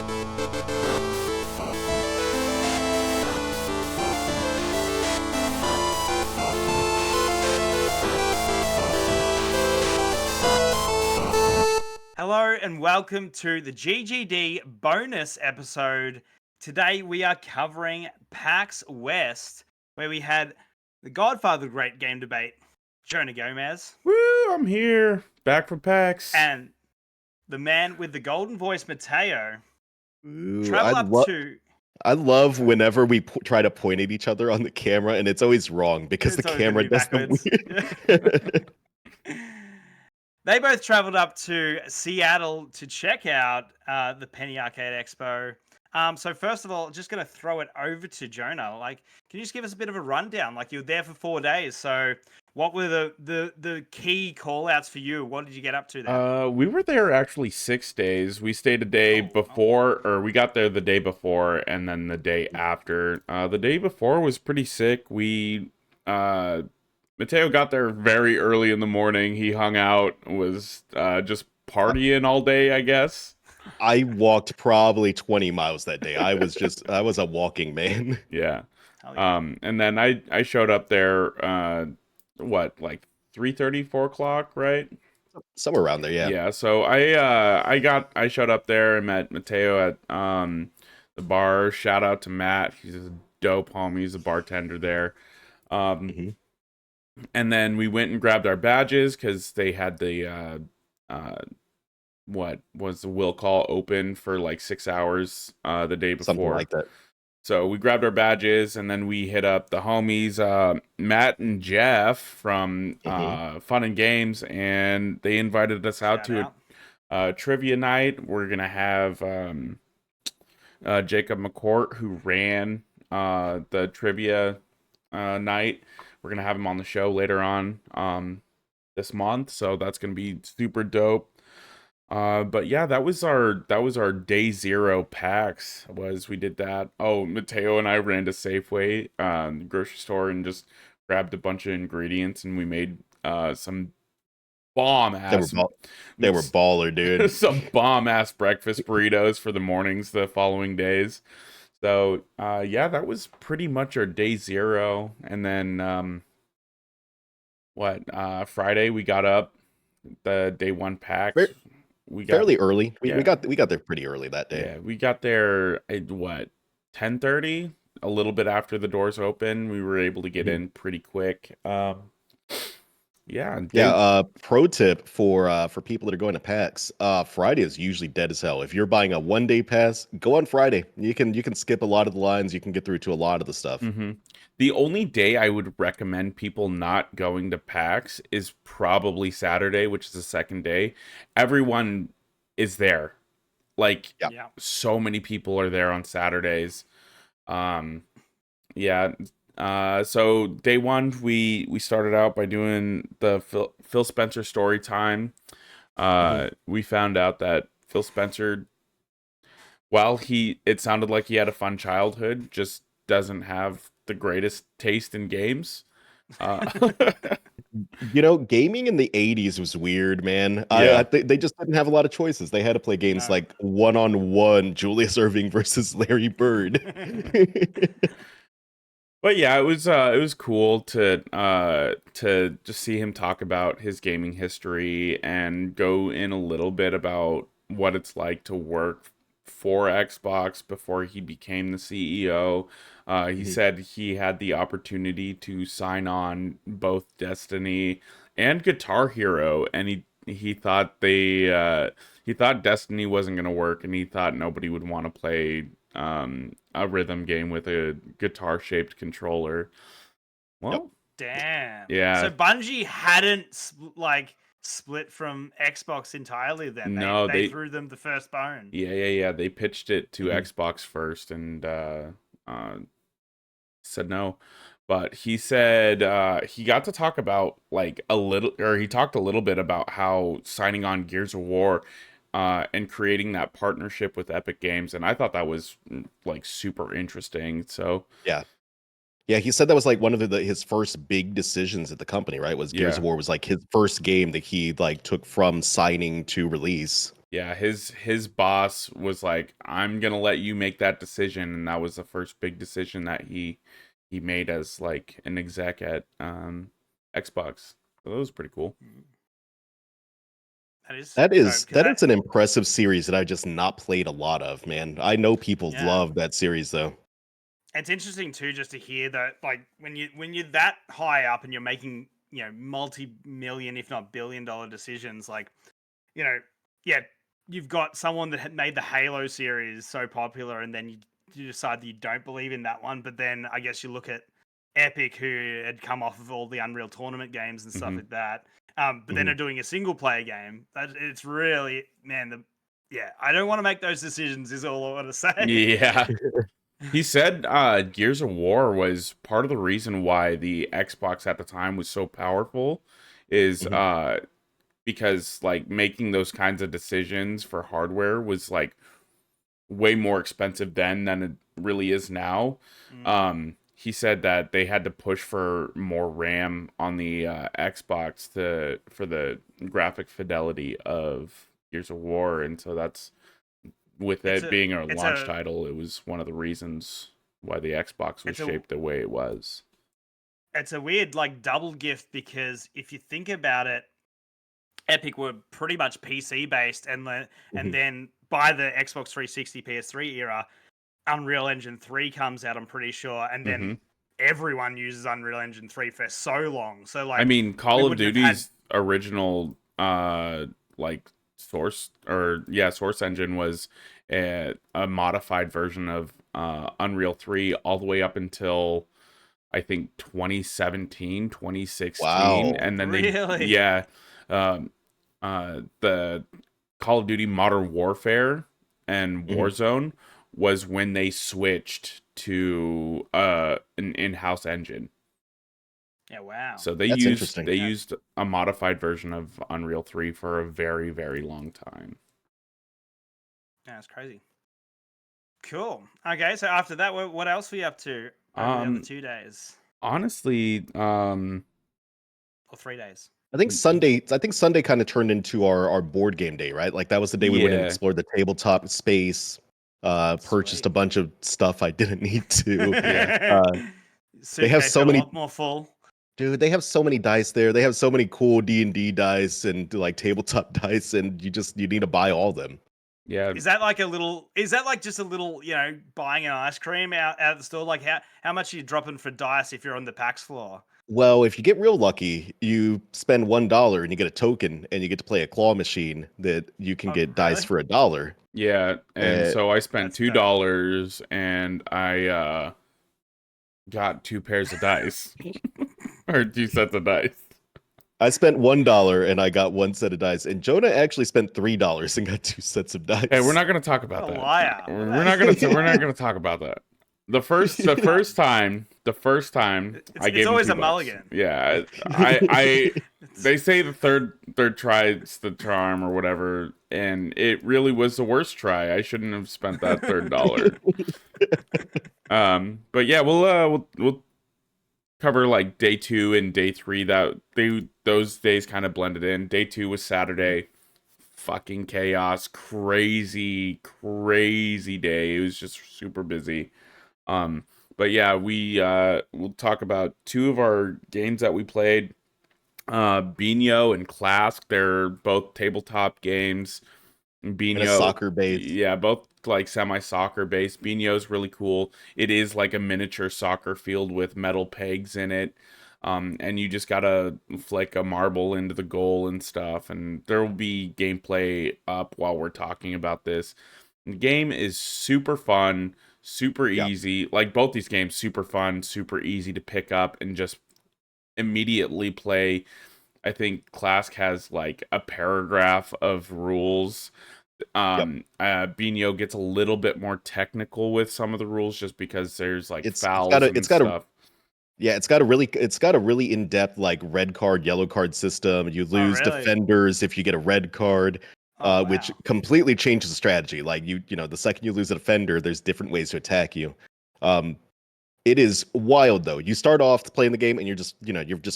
Hello and welcome to the GGD bonus episode. Today we are covering PAX West, where we had the Godfather of the Great Game Debate, Jonah Gomez, Woo, I'm here, back from PAX. and the man with the golden voice, Mateo. Ooh, Travel up to... I love whenever we try to point at each other on the camera, and it's always wrong because It's the always gonna camera be does the backwards. weird. They both traveled up to Seattle to check out the Penny Arcade Expo. So first of all, just going to throw it over to Jonah. Like, can you just give us a bit of a rundown? Like, you were there for 4 days. So what were the key call-outs for you? What did you get up to there? We were there actually 6 days. We stayed a day before, or we got there the day before, and then the day after. The day before was pretty sick. Mateo got there very early in the morning. He hung out, was just partying all day, I guess. I walked probably 20 miles that day. I was a walking man. Yeah. Yeah. And then I showed up there, like 3:30, 4 o'clock, right? Somewhere around there, yeah. Yeah, so I showed up there and met Mateo at the bar. Shout out to Matt. He's a dope homie. He's a bartender there. And then we went and grabbed our badges because they had the what was the will call open for like 6 hours the day before. Something like that. So we grabbed our badges and then we hit up the homies, Matt and Jeff from Fun and Games, and they invited us out to a trivia night. We're gonna have Jacob McCourt, who ran the trivia night. We're gonna have him on the show later on this month, so that's gonna be super dope. But yeah, that was our day zero PAX. We did that. Oh, Mateo and I ran to Safeway, grocery store, and just grabbed a bunch of ingredients, and we made some bomb ass. They were baller, dude. Some bomb ass breakfast burritos for the mornings the following days. So yeah, that was pretty much our day zero. And then Friday we got up, the day one PAX. We got fairly early. We got there pretty early that day. Yeah, we got there at 10:30, a little bit after the doors open. We were able to get in pretty quick. Pro tip for people that are going to PAX, Friday is usually dead as hell. If you're buying a 1-day pass, go on Friday. You can skip a lot of the lines. You can get through to a lot of the stuff. The only day I would recommend people not going to PAX is probably Saturday, which is the second day. Everyone is there. Like, so many people are there on Saturdays. So day one, we started out by doing the Phil Spencer story time. We found out that Phil Spencer, while it sounded like he had a fun childhood, just doesn't have the greatest taste in games. Gaming in the 80s was weird, man. Yeah. They just didn't have a lot of choices. They had to play games like one-on-one Julius Erving versus Larry Bird. But yeah, it was cool to just see him talk about his gaming history and go in a little bit about what it's like to work for Xbox before he became the CEO. He said he had the opportunity to sign on both Destiny and Guitar Hero, and he thought Destiny wasn't going to work, and he thought nobody would want to play a rhythm game with a guitar-shaped controller. Well, damn. Yeah. So Bungie hadn't split from Xbox entirely then. They threw them the first bone. Yeah. They pitched it to Xbox first and said no. But he said he got to talk about he talked a little bit about how signing on Gears of War and creating that partnership with Epic Games, and I thought that was super interesting. So yeah, he said that was one of his first big decisions at the company, right? Was Gears of War was his first game that he took from signing to release. Yeah, his boss was like, "I'm gonna let you make that decision," and that was the first big decision that he made as like an exec at Xbox. So that was pretty cool. That is That dope is because that is an impressive series that I just not played a lot of, man. I know people yeah. love that series though. It's interesting too, just to hear that, like when you're that high up and you're making multi-million, if not billion-dollar decisions, like yeah, you've got someone that had made the Halo series so popular, and then you decide that you don't believe in that one, but then I guess you look at Epic, who had come off of all the Unreal Tournament games and stuff Hmm. like that, but then Mhm. are doing a single player game. It's really, man, I don't want to make those decisions. Is all I want to say. Yeah. He said Gears of War was part of the reason why the Xbox at the time was so powerful is Mhm. because like making those kinds of decisions for hardware was like way more expensive then than it really is now. Mm. He said that they had to push for more RAM on the Xbox for the graphic fidelity of Gears of War, and so that's with It's it a being a it's launch a title, it was one of the reasons why the Xbox was it's a shaped the way it was. it's a weird like double gift, because if you think about it, Epic were pretty much PC based, and Mhm. then by the Xbox 360 PS3 era, Unreal Engine 3 comes out, I'm pretty sure, and then Hmm. everyone uses Unreal Engine 3 for so long. So I like mean, we Call of wouldn't have had Duty's original like source engine was a modified version of Unreal 3 all the way up until I think 2017, 2016, Wow. and then really. um the Call of Duty Modern Warfare and Mhm. Warzone was when they switched to an in-house engine. Yeah, wow. So That's interesting. they Yeah, used a modified version of Unreal 3 for a very, very long time. that's crazy. Cool. Okay, so after that, what else were you up to over the other Um 2 days honestly, or 3 days? I think Sunday kind of turned into our board game day, right? Like that was the day we went and yeah, explored the tabletop space, purchased Sweet. a bunch of stuff I didn't need to. yeah. Uh, they have Suitcase so got a many lot more full. dude, they have so many dice there. They have so many cool D&D dice and like tabletop dice, and you need to buy all of them. Yeah. Is that like a little? Is that like just a little? Buying an ice cream out of the store. Like how much are you dropping for dice if you're on the PAX floor? Well, if you get real lucky, you spend $1 and you get a token, and you get to play a claw machine that you can Oh, get dice really? for $1. Yeah, and Uh, so I spent That's dope. $2 and I got two pairs of dice or two sets of dice. I spent $1 and I got one set of dice, and Jonah actually spent $3 and got two sets of Hey, we're dice. not going to talk What about a that. liar! We're not going to we're not going to talk about that. Uh, The first time it's I it's gave him always a $2. mulligan. Yeah, I It's they say the third try's the charm or whatever, and it really was the worst try. I shouldn't have spent that $3. But yeah, we'll cover like day 2 and day 3. Those days kind of blended in. Day 2 was Saturday. Fucking chaos, crazy day. It was just super busy. Um, but yeah, we'll talk about two of our games that we played. Bino and Clask. They're both tabletop games. And a Bino, soccer base. yeah, both like semi-soccer based. Bino's really cool. It is like a miniature soccer field with metal pegs in it. And you just gotta flick a marble into the goal and stuff. And there will be gameplay up while we're talking about this. The game is super fun, super Yeah. easy. Like both these games, super fun, super easy to pick up and just immediately play. I think Clask has like a paragraph of rules. Yep. Bino gets a little bit more technical with some of the rules just because there's like It's got fouls a and stuff. yeah, it's got a really in-depth like red card, yellow card system. You Oh, lose really? defenders if you get a red card, Oh, which wow. completely changes the strategy. Like the second you lose a defender, there's different ways to attack you. Um, it is wild though. You start off playing the game and you're just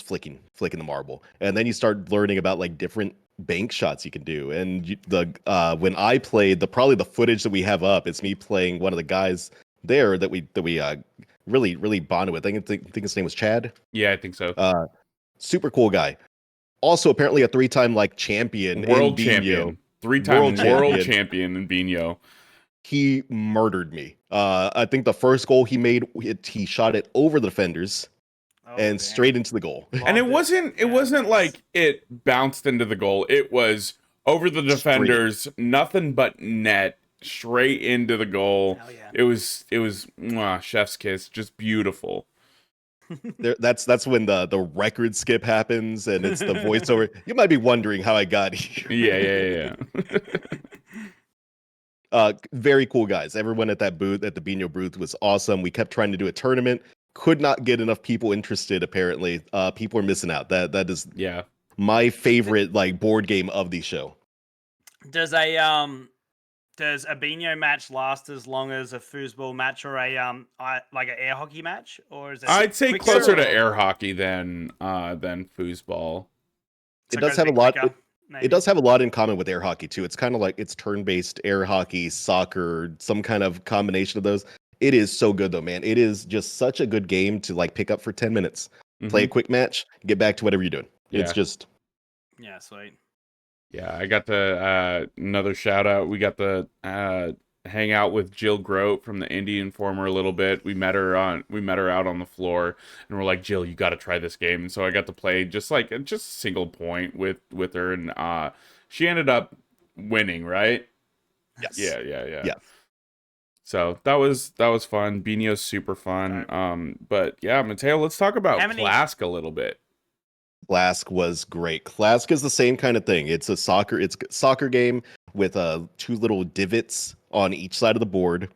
flicking the marble, and then you start learning about like different bank shots you can do. And when I played, probably the footage that we have up, it's me playing one of the guys there that we really really bonded with. I think his name was Chad. Yeah, I think so. Super cool guy. Also, apparently a 3-time like champion in World Bino. champion. 3-time world champion. champion in Bino. He murdered me. I think the first goal he made, he shot it over the defenders and straight into the goal. And it wasn't nice. like it bounced into the goal. It was over the defenders, nothing but net, straight into the goal. Hell yeah. It was mwah, chef's kiss, just beautiful. That's when the record skip happens and it's the voiceover. You might be wondering how I got here. Yeah. Very cool guys. Everyone at that booth, at the Bino booth, was awesome. We kept trying to do a tournament, could not get enough people interested. Apparently, people are missing out. That is my favorite like board game of the show. Does a Bino match last as long as a foosball match or like an air hockey match, or is it? I'd say closer to air hockey than foosball. It does have a lot. It does have a lot in common with air hockey too. It's kind of like it's turn-based air hockey, soccer, some kind of combination of those. It is so good though, man. It is just such a good game to like pick up for 10 minutes, play a quick match, get back to whatever you're doing. It's just sweet. Yeah, I got the another shout out. We got the hang out with Jill Grote from the Indie Informer a little bit. We met her out on the floor, and we're like, Jill, you got to try this game. And so I got to play just a single point with her, and she ended up winning, right? Yes. Yeah. So that was fun. Bino's super fun. But yeah, Mateo, let's talk about Clask a little bit. Clask was great. Clask is the same kind of thing. It's a soccer game with two little divots on each side of the board.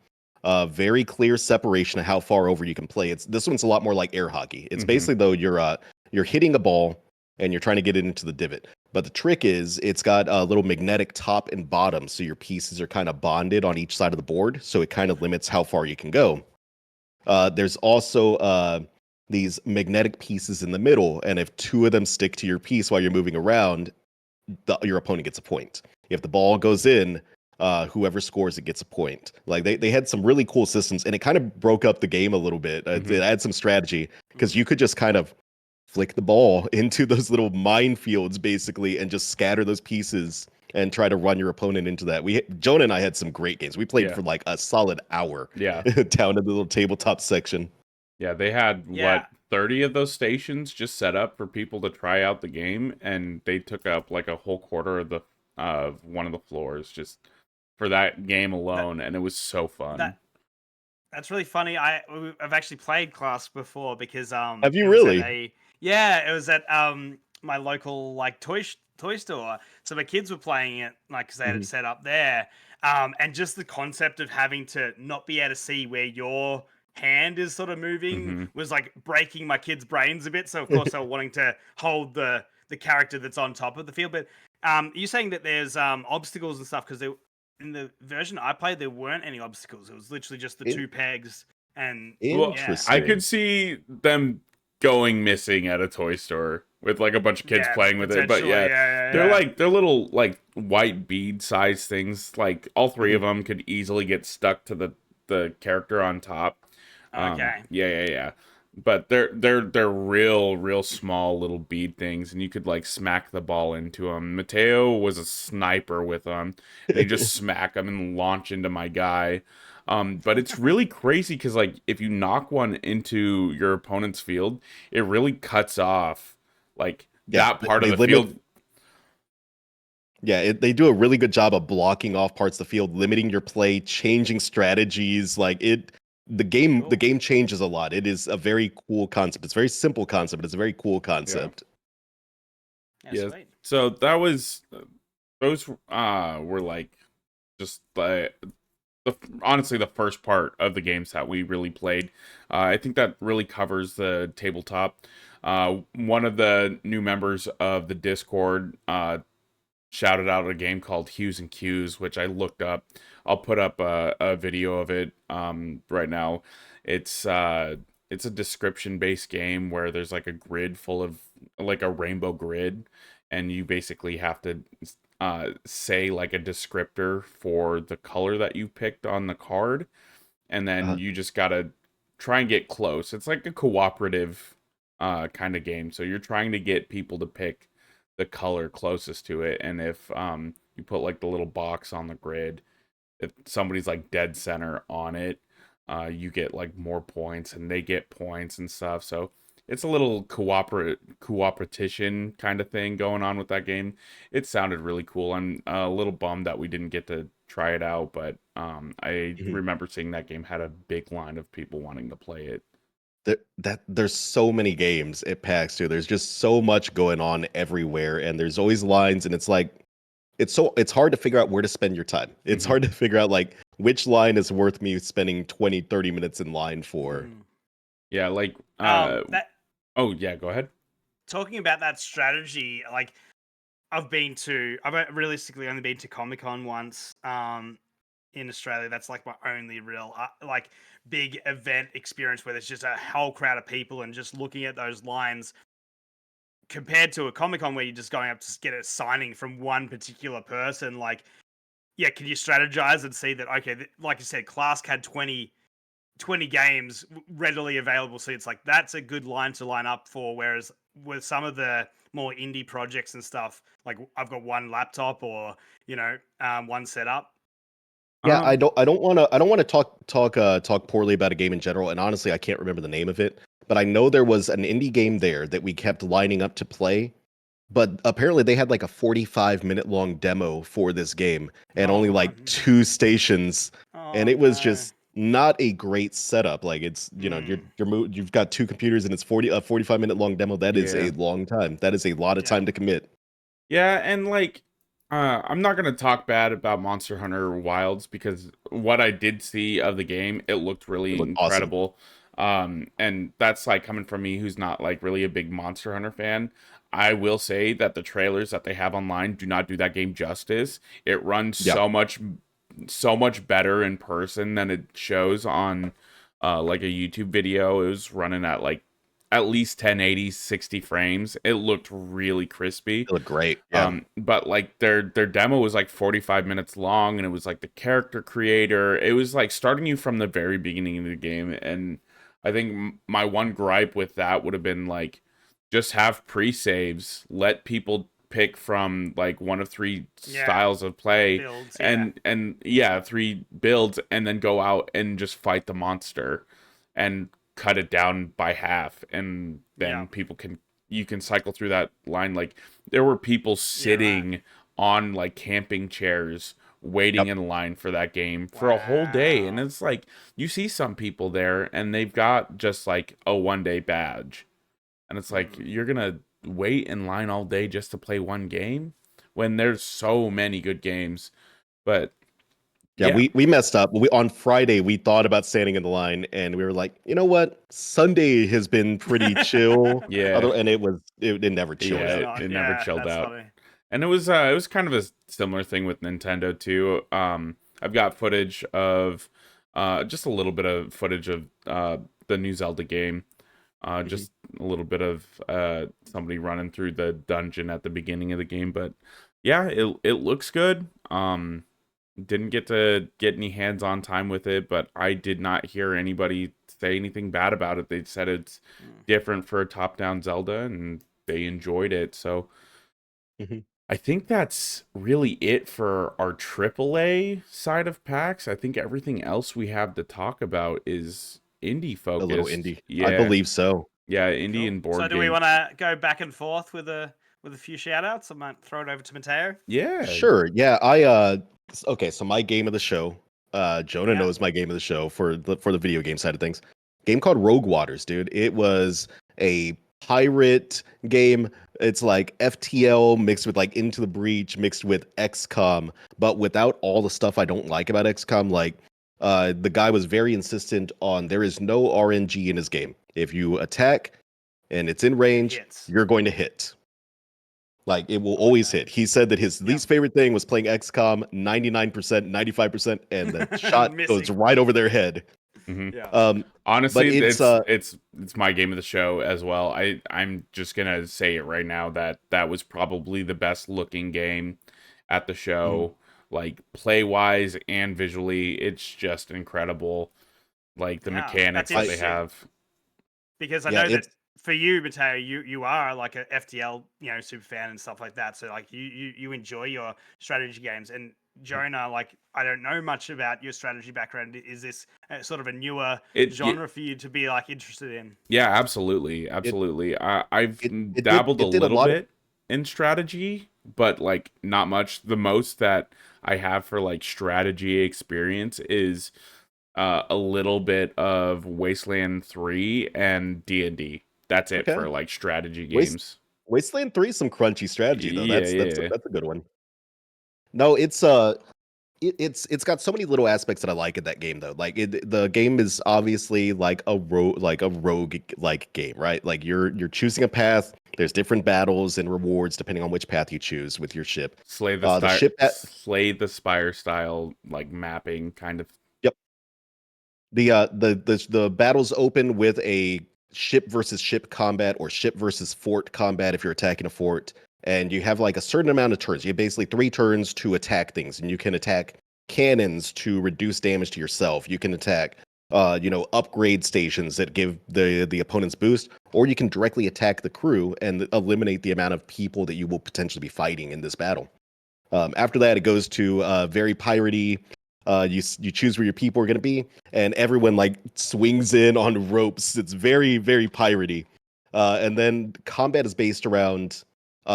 Very clear separation of how far over you can play. This one's a lot more like air hockey. It's basically though you're hitting a ball and you're trying to get it into the divot. But the trick is it's got a little magnetic top and bottom, so your pieces are kind of bonded on each side of the board, so it kind of limits how far you can go. There's also these magnetic pieces in the middle, and if two of them stick to your piece while you're moving around, your opponent gets a point. If the ball goes in, whoever scores it gets a point. Like they had some really cool systems, and it kind of broke up the game a little bit. It had some strategy because you could just kind of flick the ball into those little minefields basically and just scatter those pieces and try to run your opponent into that. Jonah and I had some great games. We played for like a solid hour down in the little tabletop section. Yeah, they had 30 of those stations just set up for people to try out the game, and they took up like a whole quarter of one of the floors just for that game alone, and it was so fun. That's really funny. I've actually played Clask before because have you really? It was at my local like toy store. So my kids were playing it like because they had it set up there. And just the concept of having to not be able to see where your hand is sort of moving was like breaking my kids' brains a bit. So of course they were wanting to hold the character that's on top of the field. But you're saying that there's obstacles and stuff because in the version I played there weren't any obstacles. It was literally just the two pegs. And I could see them going missing at a toy store with like a bunch of kids playing with it, but they're little like white bead size things. Like all three of them could easily get stuck to the character on top. Yeah. But they're real small little bead things, and you could like smack the ball into them. Mateo was a sniper with them. They just smack them and launch into my guy. But it's really crazy because like if you knock one into your opponent's field, it really cuts off like that part of the field. Yeah, they do a really good job of blocking off parts of the field, limiting your play, changing strategies. Like the game changes a lot. It is a very cool concept. It's a very simple concept, but it's a very cool concept. Yeah. So that was those were like just honestly the first part of the games that we really played. I think that really covers the tabletop. One of the new members of the Discord shouted out a game called Hues and Cues, which I looked up. I'll put up a video of it right now. It's a description based game where there's like a grid full of like a rainbow grid, and you basically have to say like a descriptor for the color that you picked on the card, and then Uh, you just gotta try and get close. It's like a cooperative kind of game. So you're trying to get people to pick the color closest to it, and if you put like the little box on the grid, if somebody's like dead center on it, you get like more points, and they get points and stuff. So it's a little cooperation kind of thing going on with that game. It sounded really cool. I'm a little bummed that we didn't get to try it out, but I mhm. remember seeing that game had a big line of people wanting to play it. There's so many games at PAX too. There's just so much going on everywhere, and there's always lines, and it's like it's hard to figure out where to spend your time. It's Mhm. hard to figure out like which line is worth me spending 20, 30 minutes in line for. Yeah, like That oh yeah, go ahead. talking about that strategy, like I've realistically only been to Comic Con once. In Australia, that's like my only real like big event experience where there's just a whole crowd of people and just looking at those lines compared to a Comic Con where you're just going up to get a signing from one particular person. Like, yeah, can you strategize and see that, okay, like you said, Clask had 20 games readily available. So it's like, that's a good line to line up for. Whereas with some of the more indie projects and stuff, like I've got one laptop or, one setup. Yeah, Um I don't want to talk poorly about a game in general, and honestly, I can't remember the name of it, but I know there was an indie game there that we kept lining up to play, but apparently they had like a 45-minute long demo for this game and only Oh, like two stations, and oh it was no. just not a great setup. Like it's, Mm, you've got two computers and it's 45-minute long demo. That is yeah. a long time. That is a lot of yeah. time to commit. Yeah, and like I'm not gonna talk bad about Monster Hunter Wilds because what I did see of the game, it looked It really looked awesome. incredible. And that's like coming from me who's not like really a big Monster Hunter fan. I will say that the trailers that they have online do not do that game justice. It runs Yeah, so much better in person than it shows on like a YouTube video. It was running at like at least 1080 60 frames. It looked really crispy. it looked great. Yeah. But like their demo was like 45 minutes long, and it was like the character creator. It was like starting you from the very beginning of the game. And I think my one gripe with that would have been like just have pre-saves, let people pick from like one of three Yeah. styles of play, Builds. Yeah. and yeah, three builds, and then go out and just fight the monster and cut it down by half, and Yeah. then you can cycle through that line. Like there were people Yeah. Right. sitting on like camping chairs waiting Yep. in line for that game for a whole day, and Wow. it's like you see some people there and they've got just like a 1 day badge, and it's like Mm. you're gonna wait in line all day just to play one game when there's so many good games. But Yeah, yeah, we messed up. We on Friday we thought about standing in the line, and we were like, you know what? Sunday has been pretty chill. yeah, And it never It chilled was yeah, out. not. it never Yeah. chilled That's out. funny. And it was kind of a similar thing with Nintendo too. I've got footage of just a little bit of footage of the new Zelda game. Mhm. Just a little bit of somebody running through the dungeon at the beginning of the game, but yeah, it looks good. Didn't get to get any hands-on time with it, but I did not hear anybody say anything bad about it. They said it's Mm. different for a top-down Zelda, and they enjoyed it. So Mhm. I think that's really it for our AAA side of PAX. I think everything else we have to talk about is indie A little focused. indie. I Yeah. believe so. Yeah, indie Cool. and So board do we game. want to go back and forth with a few shout outs? I might throw it over to Mateo. Yeah. Sure. Yeah, okay, so my game of the show, Jonah Yeah. knows my game of the show for the video game side of things. Game called Rogue Waters, dude. It was a pirate game. It's like FTL mixed with like Into the Breach mixed with XCOM, but without all the stuff I don't like about XCOM. Like the guy was very insistent on there is no RNG in his game. If you attack and it's in It range, hits. you're going to hit. Like it will I like always that. hit. He said that his Yeah. least favorite thing was playing XCOM 99%, 95%, and the shot goes Missing. right over their head. Mhm. Yeah. But Honestly, it's it's my game of the show as well. I'm just gonna say it right now that that was probably the best looking game at the mhm. show. Like play wise and visually, it's just incredible. Like the Yeah, that's mechanics that they interesting have. because I Yeah, know that it's for you, Mateo, you are like a FTL, super fan and stuff like that. So like you enjoy your strategy games. And Jonah, like I don't know much about your strategy background. Is this sort of a newer It genre for you to be like interested in? Yeah, absolutely, it absolutely. I've it did dabbled a it did a little lot of bit in strategy, but like not much. The most that I have for like strategy experience is a little bit of Wasteland 3 and D&D. That's it okay. for like strategy Waste games. Wasteland 3 is some crunchy strategy though. Yeah, yeah. That's a good one. No, it's got so many little aspects that I like in that game though. Like the game is obviously like a rogue like game, right? Like you're choosing a path. There's different battles and rewards depending on which path you choose with your ship. The ship that Slay the Spire style like mapping kind of. Yep. The battles open with a ship versus ship combat or ship versus fort combat if you're attacking a fort, and you have like a certain amount of turns. You have basically 3 turns to attack things, and you can attack cannons to reduce damage to yourself. You can attack upgrade stations that give the opponents boost, or you can directly attack the crew and eliminate the amount of people that you will potentially be fighting in this battle. After that, it goes to very piratey. You choose where your people are going to be, and everyone like swings in on ropes. It's very very piratey. And then combat is based around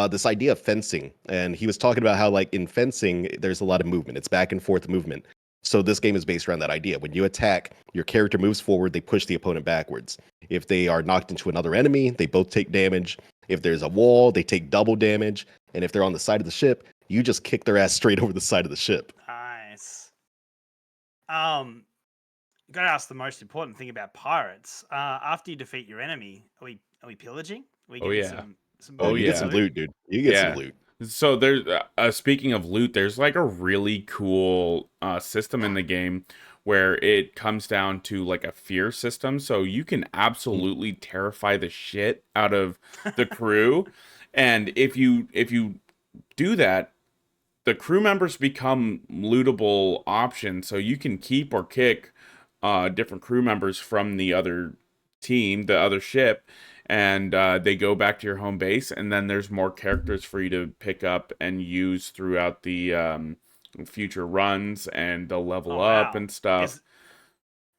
this idea of fencing. And he was talking about how like in fencing, there's a lot of movement. It's back and forth movement. So this game is based around that idea. When you attack, your character moves forward, they push the opponent backwards. If they are knocked into another enemy, they both take damage. If there's a wall, they take double damage. And if they're on the side of the ship, you just kick their ass straight over the side of the ship. Nice. Got to ask the most important thing about pirates. After you defeat your enemy, are we pillaging? Are we Oh getting yeah. some Oh, Oh you good get some yeah. loot? loot, dude. You get some Yeah. loot. So there's speaking of loot, there's like a really cool system in the game where it comes down to like a fear system. So you can absolutely terrify the shit out of the crew. And if you do that, the crew members become lootable options. So you can keep or kick different crew members from the other team, the other ship, and they go back to your home base. And then there's more characters for you to pick up and use throughout the future runs, and they'll level Oh up wow. and stuff.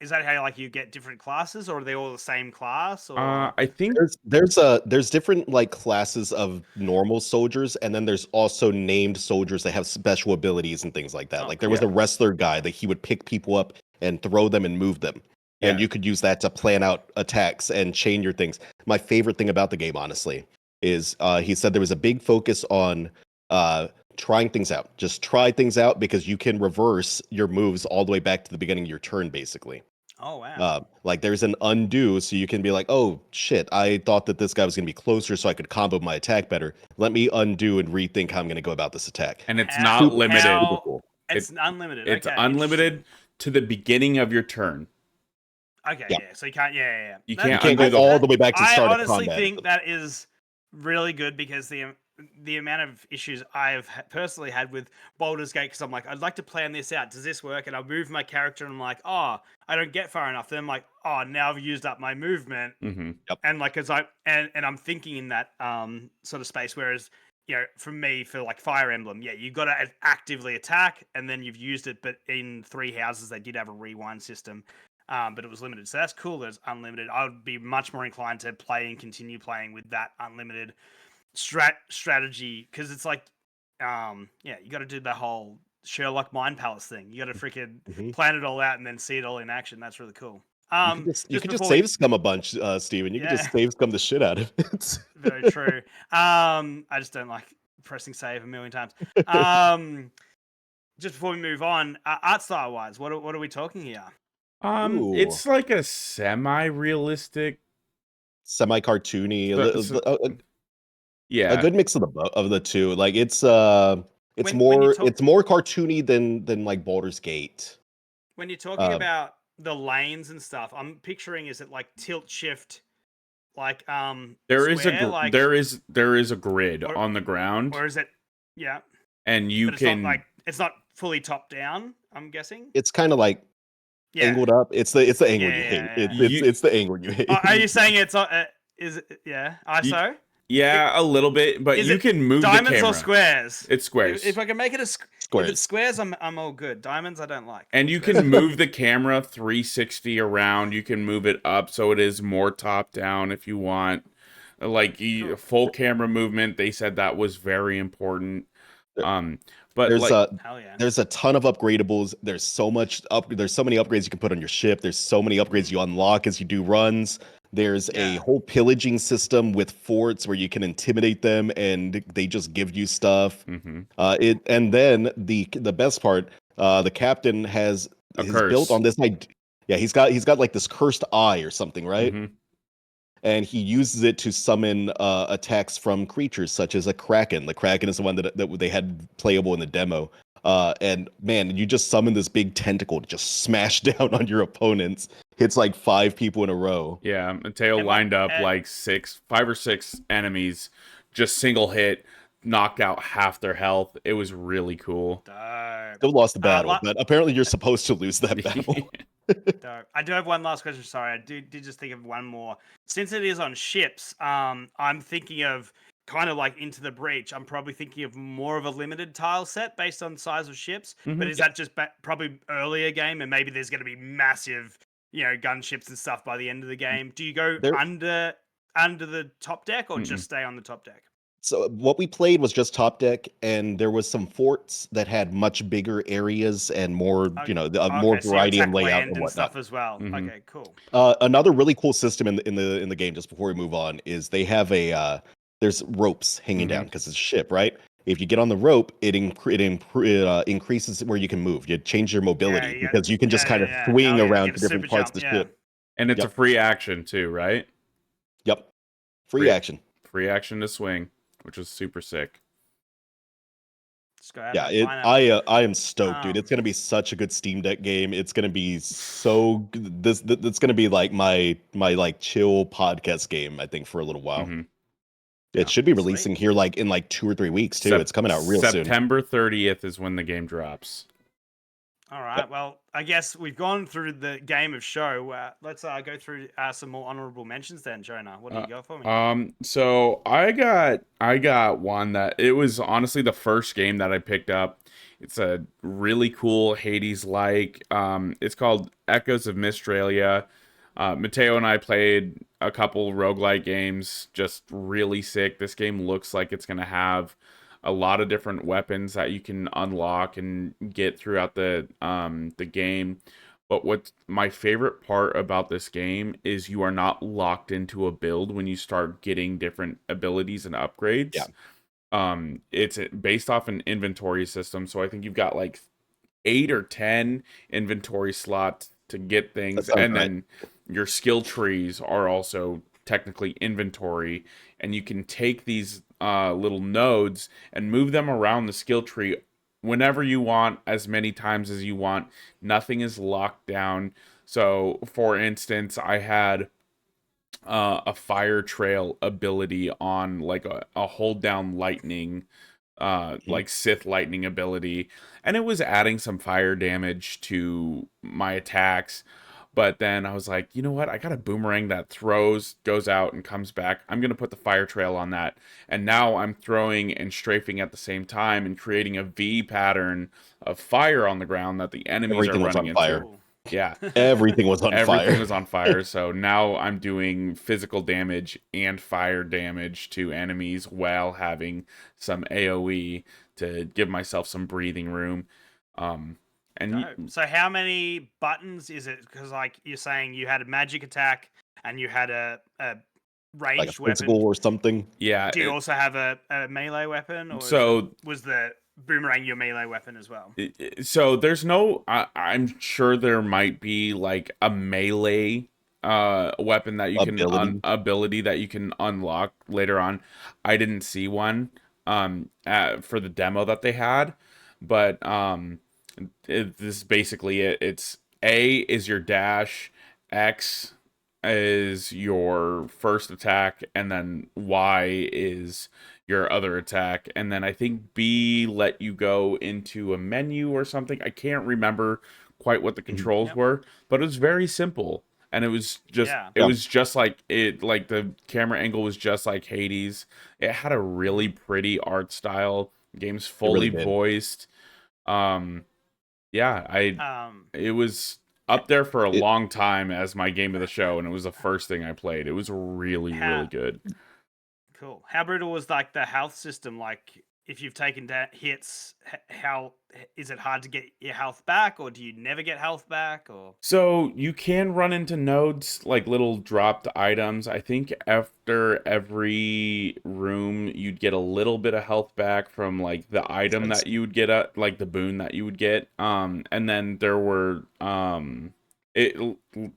Is that how like you get different classes, or are they all the same class, or? I think, There's different like classes of normal soldiers, and then there's also named soldiers that have special abilities and things like that. Oh, Like there was cool. a wrestler guy that he would pick people up and throw them and move them. And yeah, you could use that to plan out attacks and chain your things. My favorite thing about the game, honestly, is he said there was a big focus on uh, trying things out. Just try things out because you can reverse your moves all the way back to the beginning of your turn, basically. Oh wow. Like there's an undo, so you can be like, oh shit, I thought that this guy was gonna be closer, so I could combo my attack better. Let me undo and rethink how I'm gonna go about this attack. and it's How not Super, limited. super how cool. It it's unlimited. it's Okay, interesting. unlimited to the beginning of your turn. Okay, Yeah, yeah. So you can't. Yeah, yeah, yeah. You you can't can't go undo I the all that the way back to the I start of honestly combat. think that is really good because the amount of issues I've personally had with Baldur's Gate, because I'm like, I'd like to plan this out. Does this work? And I move my character, and I'm like, oh, I don't get far enough. Then I'm like, oh, now I've used up my movement, hmm Yep. and like, as and I'm thinking in that sort of space. Whereas, for me, for like Fire Emblem, yeah, you got to actively attack, and then you've used it. But in Three Houses, they did have a rewind system. But it was limited, so that's cool. That it's unlimited. I would be much more inclined to play and continue playing with that unlimited strategy because it's like, yeah, you got to do the whole Sherlock Mind Palace thing. You got to freaking Mhm. plan it all out and then see it all in action. That's really cool. You Just could just before we, save scum a bunch, Steven. You could yeah, just save scum the shit out of it. very true. I just don't like pressing save a million times. Um, just before we move on, art style wise, what are we talking here? Ooh, It's like a semi-realistic. semi-cartoony, So, a yeah, good mix of of the two. Like When you talk it's more cartoony than like Baldur's Gate. when you're talking Uh, about the lanes and stuff, I'm picturing is it like tilt shift, like There is square, like there is a grid or on the ground, or is it? Yeah, and you but it's not like can. it's not fully top down. I'm guessing. It's kind of like Yeah, angled up. It's the angle yeah, you hate. yeah, It, yeah. You, it's the angle you hate. Are you saying it's is it, yeah, you ISO? yeah, a little bit, but Is you it can move the diamonds or camera. squares? It's If squares. I can make it if it's Squares. squares, I'm all good. Diamonds I don't like. And you Squares can move the camera 360 around. You can move it up so it is more top down if you want. Like Cool. full camera movement, they said that was very important. There- Um, but There's like, a Hell yeah. there's a ton of upgradables. There's so many upgrades you can put on your ship. There's so many upgrades you unlock as you do runs. There's a Yeah. whole pillaging system with forts where you can intimidate them and they just give you stuff. mhm, And then the best part, the captain a is built curse. on this idea. Yeah, he's got like this cursed eye or something, right? hmm And he uses it to summon attacks from creatures such as a kraken. The kraken is the one that they had playable in the demo. And man, you just summon this big tentacle to just smash down on your opponents. Hits like 5 people in a row. Yeah, Mateo Am I- lined up like 5 or 6 enemies, just single hit, knocked out half their health. It was really cool. Dope. Still lost the battle, la- but apparently you're supposed to lose that battle. Dope. I do have one last question. Sorry, I did just think of one more. Since it is on ships, I'm thinking of kind of like Into the Breach. I'm probably thinking of more of a limited tile set based on size of ships. But Mhm. is that just probably earlier game, and maybe there's going to be massive, gunships and stuff by the end of the game? Do you go There- under the top deck or just stay on the top deck? So what we played was just top deck, and there was some forts that had much bigger areas and more, more Okay, so you variety in attack layout land and and whatnot. stuff as well. Mhm. Okay, cool. Another really cool system in the game, just before we move on, is they have there's ropes hanging down because it's a ship, right? If you get on the rope, it increases where you can move. You change your mobility you got- because you can just kind of yeah. swing Hell yeah, around get to a different super parts jump, of the yeah. ship. And it's a Yep. free action too, right? Yep, free Free- action. Free action to swing, which was super sick. Let's go out Yeah, and find out. I am stoked, dude. Um, It's gonna be such a good Steam Deck game. It's gonna be That's gonna be like my like chill podcast game, I think, for a little while. Mhm. It should be Sweet. releasing here like in like 2 or 3 weeks too. It's coming out real soon. September 30th is when the game drops. All right. Well, I guess we've gone through the game of show. Let's go through some more honorable mentions then, Jonah. What do you got for me? So I got one that it was honestly the first game that I picked up. It's a really cool Hades like. It's called Echoes of Mistralia. Mateo and I played a couple roguelike games, just really sick. This game looks like it's gonna have a lot of different weapons that you can unlock and get throughout the game. But what's my favorite part about this game is you are not locked into a build when you start getting different abilities and upgrades. Yeah. It's based off an inventory system, so I think you've got like 8 or 10 inventory slots to get things, sounds and right. then your skill trees are also technically inventory, and you can take these little nodes and move them around the skill tree whenever you want, as many times as you want. Nothing is locked down. So, for instance, I had a fire trail ability on like a hold down lightning, like Sith lightning ability, and it was adding some fire damage to my attacks. But then I was like, you know what? I got a boomerang that throws, goes out, and comes back. I'm going to put the fire trail on that. And now I'm throwing and strafing at the same time and creating a V pattern of fire on the ground that the enemies Everything are was running on fire. into. Yeah. Everything was on Everything fire. was on fire. So now I'm doing physical damage and fire damage to enemies while having some AoE to give myself some breathing room. So how many buttons is it? Because like you're saying you had a magic attack and you had a Like a ranged physical weapon. or something. Yeah. Do you also have a melee weapon, or So was the boomerang your melee weapon as well? So there's no. I'm sure there might be like a melee weapon that you Ability. ability that you can unlock later on. I didn't see one for the demo that they had, but this is basically it. It's A is your dash, X is your first attack, and then Y is your other attack. And then I think B let you go into a menu or something. I can't remember quite what the controls were, but it was very simple. And it was just Yeah. like the camera angle was just like Hades. It had a really pretty art style. The game's It really fully did. voiced. Yeah, it was up there for a It, long time as my game of the show, and it was the first thing I played. It was really, really good. Cool. How brutal was like the health system? Like, if you've taken hits, how is it hard to get your health back, or do you never get health back? Or So you can run into nodes, like little dropped items. I think after every room, you'd get a little bit of health back from like the item that you would get, like the boon that you would get. And then there were it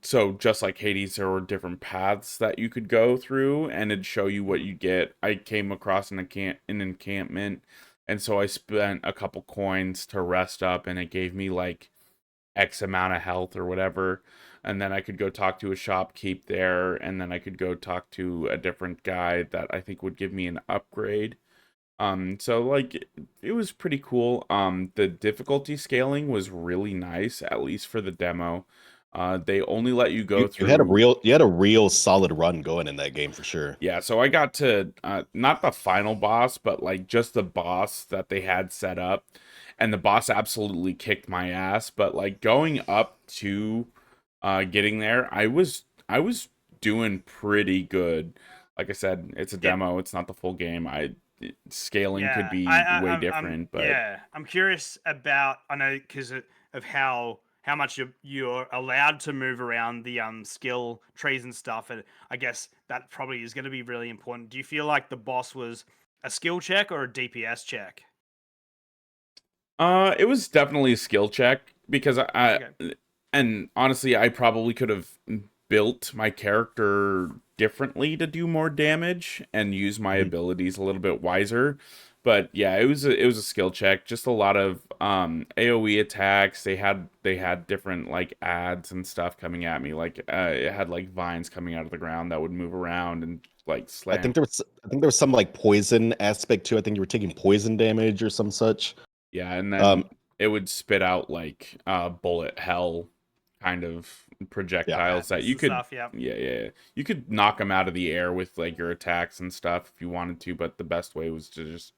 so just like Hades, there were different paths that you could go through, and it'd show you what you get. I came across an encampment, and so I spent a couple coins to rest up, and it gave me like X amount of health or whatever. And then I could go talk to a shopkeep there, and then I could go talk to a different guy that I think would give me an upgrade. So like it was pretty cool. The difficulty scaling was really nice, at least for the demo. They only let you go through. You had a real solid run going in that game for sure. Yeah, so I got to not the final boss, but like just the boss that they had set up, and the boss absolutely kicked my ass. But like going up to getting there, I was doing pretty good. Like I said, it's a demo; it's not the full game. Scaling could be way different, but yeah, I'm curious about. I know because of how much you're allowed to move around the skill trees and stuff, and I guess that probably is going to be really important. Do you feel like the boss was a skill check or a DPS check? It was definitely a skill check because Okay. and honestly, I probably could have built my character differently to do more damage and use my abilities a little bit wiser. But yeah, it was a skill check. Just a lot of AoE attacks. They had different like ads and stuff coming at me. Like it had like vines coming out of the ground that would move around and like I slam. think there was some like poison aspect too. I think you were taking poison damage or some such. Yeah, and Um, then it would spit out like bullet hell kind of projectiles that Madness you and could stuff. Yeah. yeah, you could knock them out of the air with like your attacks and stuff if you wanted to, but the best way was to just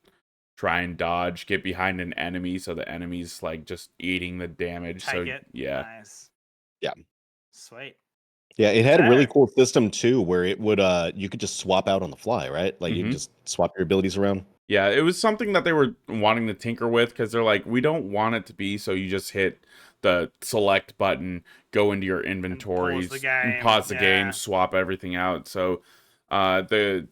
try and dodge, get behind an enemy so the enemy's like just eating the damage. Take So it. yeah. Nice. Yeah. Sweet. yeah, it had a really Mateo. cool system too, where it would you could just swap out on the fly, right? Like you Mhm. just swap your abilities around. Yeah, it was something that they were wanting to tinker with because they're like, we don't want it to be so you just hit the select button, go into your inventories, pause the game, swap everything out. So the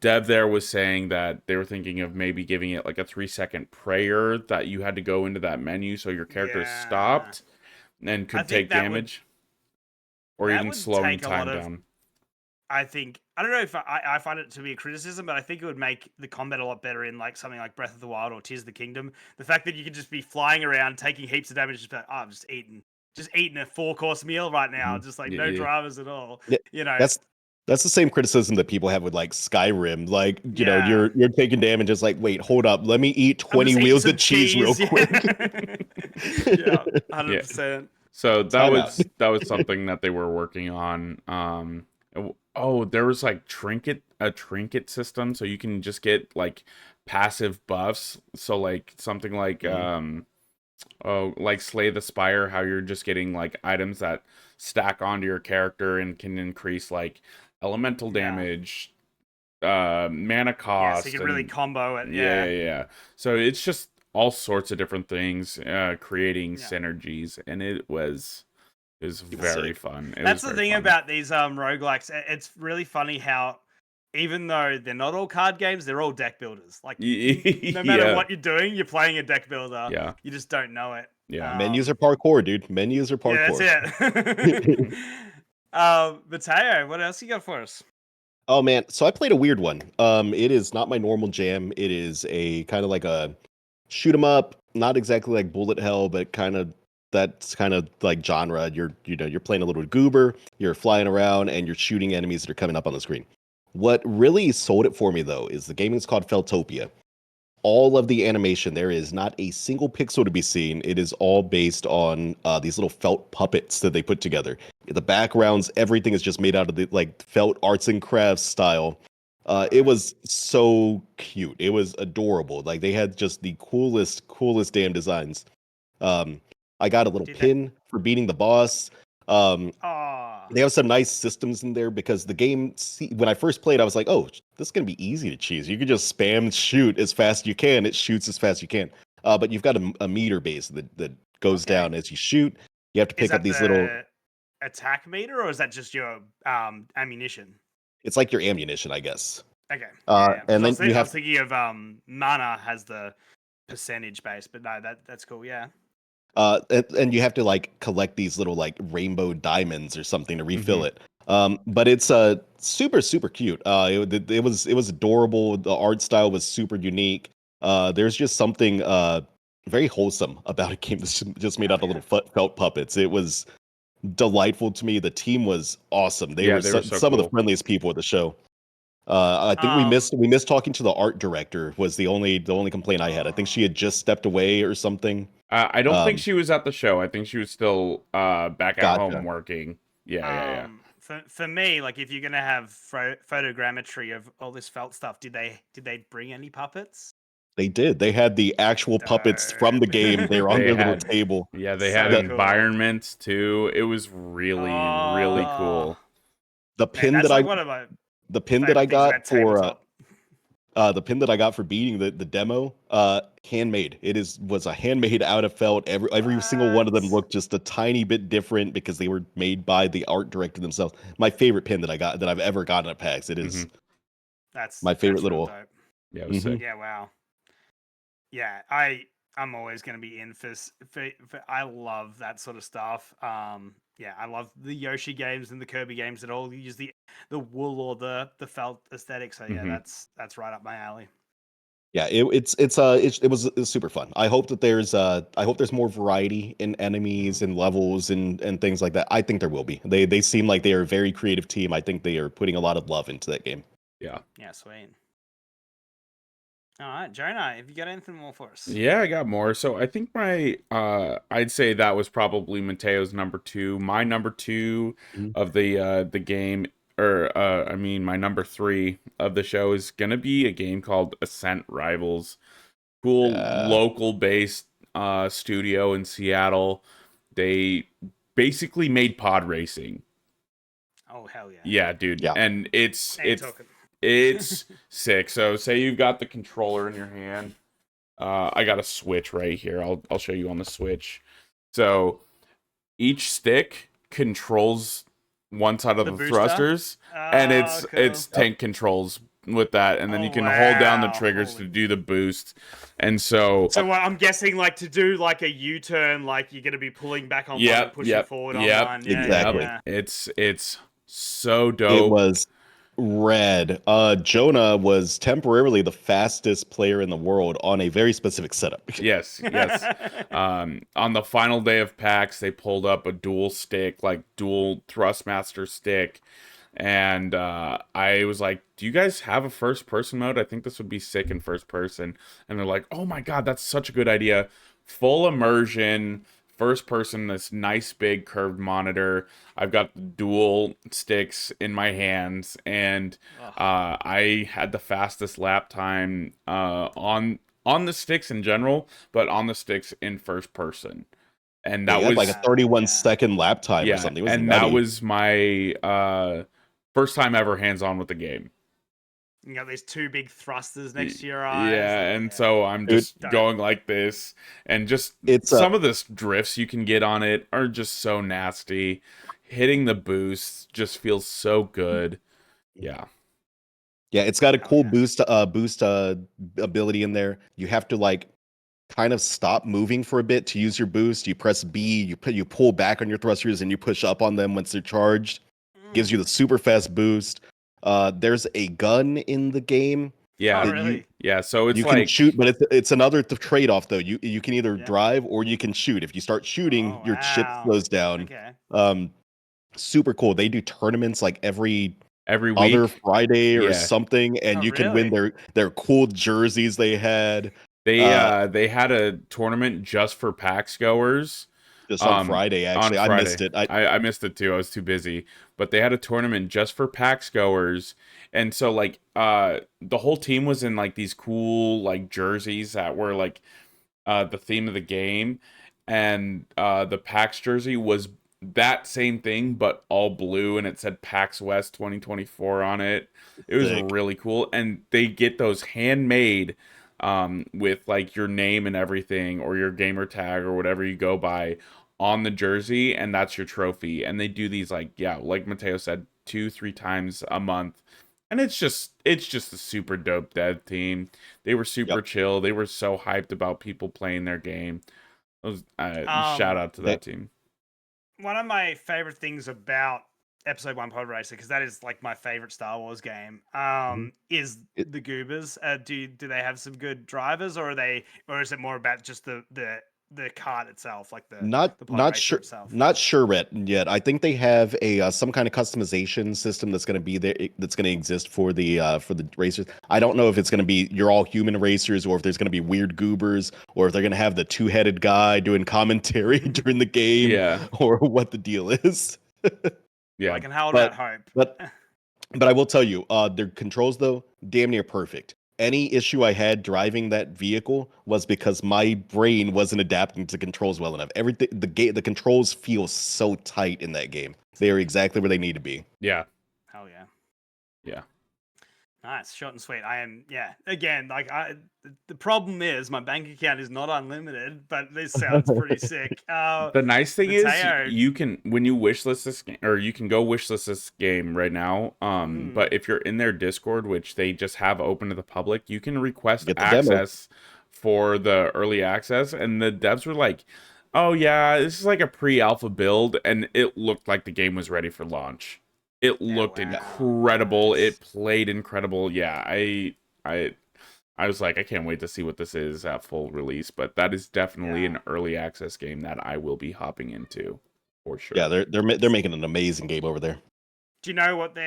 dev there was saying that they were thinking of maybe giving it like a 3-second prayer that you had to go into that menu so your character stopped and could take damage, or even slowing time down. I don't know if I find it to be a criticism, but I think it would make the combat a lot better in like something like Breath of the Wild or Tears of the Kingdom. The fact that you could just be flying around, taking heaps of damage, just be like, oh, I'm just eating a 4-course meal right now, just like no Yeah. dramas at all. Yeah, You know, that's the same criticism that people have with like Skyrim. Like, Yeah. you're taking damage. It's like, wait, hold up, let me eat I'm 20 just eating wheels some of cheese real yeah. quick. Yeah, Yeah. 100%. So that Time out. was something that they were working on. Oh, there was like a trinket system, so you can just get like passive buffs. So like something like like Slay the Spire, how you're just getting like items that stack onto your character and can increase like elemental damage, mana Yeah, cost, so you can really and combo it. yeah. So it's just all sorts of different things, creating Yeah. synergies, and it was Super very sick. fun. That's the thing about these roguelikes. It's really funny how even though they're not all card games, they're all deck builders. Like no matter Yeah, what you're doing, you're playing a deck builder. yeah, You just don't know it. yeah. Menus are parkour, dude. Menus are Yeah, parkour. that's it. Mateo, what else you got for us? Oh man, so I played a weird one. It is not my normal jam. It is a kind of like a shoot 'em up, not exactly like bullet hell, but kind of that kind of like genre. You're playing a little goober, you're flying around, and you're shooting enemies that are coming up on the screen. What really sold it for me though is the game is called Feltopia. All of the animation, there is not a single pixel to be seen. It is all based on these little felt puppets that they put together. The backgrounds, everything is just made out of the like felt arts and crafts style. It was so cute. It was adorable. Like they had just the coolest damn designs. Um, I got a little Did they? pin for beating the boss. Um, Oh, they have some nice systems in there because the game, when I first played, I was like, oh, this is going to be easy to cheese. You can just spam shoot as fast as you can. It shoots as fast as you can. But you've got a meter base that goes okay. down as you shoot. You have to Is pick up that these little, the attack meter, or is that just your ammunition? it's like your ammunition, I guess. Okay. Yeah. And Because then you I was have, thinking of mana has the percentage base, but no, that's cool. Yeah. and you have to like collect these little like rainbow diamonds or something to refill Mhm. it. But it's super cute. It was adorable. The art style was super unique. There's just something very wholesome about a game that's just made Oh, out of yeah. little felt puppets. It was delightful to me. The team was awesome. They Yeah, were they were so some of the cool. friendliest people at the show. I think we Um. missed talking to the art director. Was the only complaint I had. I think she had just stepped away or something. I don't think Um, she was at the show. I think she was still back at home gotcha. working. Yeah. For me, like if you're gonna have photogrammetry of all this felt stuff, did they bring any puppets? They did. They had the actual puppets from the Dope. game. They were on They their little had table. they had So The cool. environments too. It was really the, Oh cool. the man, pin that's that like I one of my the pin that I favorite things got about for tabletop. the pin that I got for beating the demo, handmade. Was a handmade out of felt. Every single one of them What? looked just a tiny bit different because they were made by the art director themselves. My favorite pin that I've ever gotten at PAX. It is Hmm. my favorite That's real little. dope. Yeah, it was Mhm. sick. Yeah, wow. Yeah, I'm always gonna be in for I love that sort of stuff. Yeah, I love the Yoshi games and the Kirby games that all use the wool or the felt aesthetic. So yeah, Hmm. that's right up my alley. Yeah, it was super fun. I hope there's more variety in enemies Mhm. and levels and things like that. I think there will be. They seem like they are a very creative team. I think they are putting a lot of love into that game. Yeah. Yeah, sweet. All right, Jonah, have you got anything more for us? Yeah, I got more. So I think my I'd say that was probably Mateo's number two. My number two Mhm. of the game, or I mean my number three of the show is gonna be a game called Ascent Rivals. Cool Uh, local based studio in Seattle. They basically made pod racing. Oh hell yeah! Yeah, dude. yeah. And Now you're talking. it's sick. So say you've got the controller in your hand. I got a Switch right here. I'll show you on the Switch. So each stick controls one side of The the booster. thrusters, and Oh, it's cool. Yep. tank controls with that, and then Oh you can hold down the wow! triggers to Holy. do the boost. And so, So what, I'm guessing like to do like a U-turn, like you're gonna be pulling back on one and yep, pushing yep, forward on yep, one. yep. Exactly. Yeah. It's so It dope. was red. Jonah was temporarily the fastest player in the world on a very specific setup. Yes. On the final day of PAX, they pulled up a dual stick, like dual Thrustmaster stick. And I was like, do you guys have a first person mode? I think this would be sick in first person. And they're like, oh my God, that's such a good idea. Full immersion, first person, this nice big curved monitor. I've got the dual sticks in my hands. And Ugh. I had the fastest lap time on the sticks in general, but on the sticks in first person. And Yeah, that you had like a was 31 Yeah. second lap time or yeah, something. It was and that nutty. was my first time ever hands on with the game. You got these two big thrusters next to your eyes. Yeah, Like, and yeah. so I'm Dude, just Dope. going like this, and just it's some of the drifts you can get on it are just so nasty. Hitting the boost just feels so good. Yeah. yeah, it's got a Hell cool yeah. boost ability in there. You have to like kind of stop moving for a bit to use your boost. You press B, you pull back on your thrusters and you push up on them once they're charged. Gives you the super fast boost. There's a gun in the game Yeah, Oh, You really? yeah. So it's you can like shoot, but it's another trade-off though. You can either Yeah. drive or you can shoot. If you start shooting, Oh, your ship wow. slows down. Okay. Super cool. They do tournaments like every every other week. Friday or Yeah, something, and Oh, you can win really? their cool jerseys they had. they Uh, uh they had a tournament just for PAX goers. just on Um, Friday, on actually, I missed Friday. it. I missed it too. I was too busy. But they had a tournament just for PAX goers. And so like the whole team was in like these cool like jerseys that were like the theme of the game. And the PAX jersey was that same thing but all blue and it said PAX West 2024 on it. It was Sick. really cool. And they get those handmade with like your name and everything or your gamer tag or whatever you go by on the jersey, and that's your trophy. And they do these like, yeah, like Mateo said, 2-3 times a month. And it's just a super dope dev team. They were super Yep. chill. They were so hyped about people playing their game. It was, shout out to They, that team. One of my favorite things about Episode 1 Pod Racer, because that is like my favorite Star Wars game, is it, the goobers. Do they have some good drivers, or is it more about just the cart itself, like not the pod not racer sure itself? not sure yet. I think they have a some kind of customization system that's going to be there, that's going to exist for the racers. I don't know if it's going to be you're all human racers, or if there's going to be weird goobers, or if they're going to have the two-headed guy doing commentary during the game, Yeah. or what the deal is. Well, I Yeah. can hold But out hope. but But I will tell you, their controls though, damn near perfect. Any issue I had driving that vehicle was because my brain wasn't adapting to controls well enough. Everything the controls feel so tight in that game. They are exactly where they need to be. Yeah. Hell yeah. Yeah. Nice, short and sweet. I am, yeah. Again, the problem is my bank account is not unlimited, but this sounds pretty sick. The nice thing is Mateo, you can when you wishlist this game, or you can go wishlist this game right now. But if you're in their Discord, which they just have open to the public, you can request Get the demo. access for the early access. And the devs were like, "Oh yeah, this is like a pre-alpha build," and it looked like the game was ready for launch. It looked wow, incredible. nice. It played incredible. Yeah, I was like, I can't wait to see what this is at full release, but that is definitely an early access game that I will be hopping into for sure. Yeah, they're making an amazing game over there. Do you know what do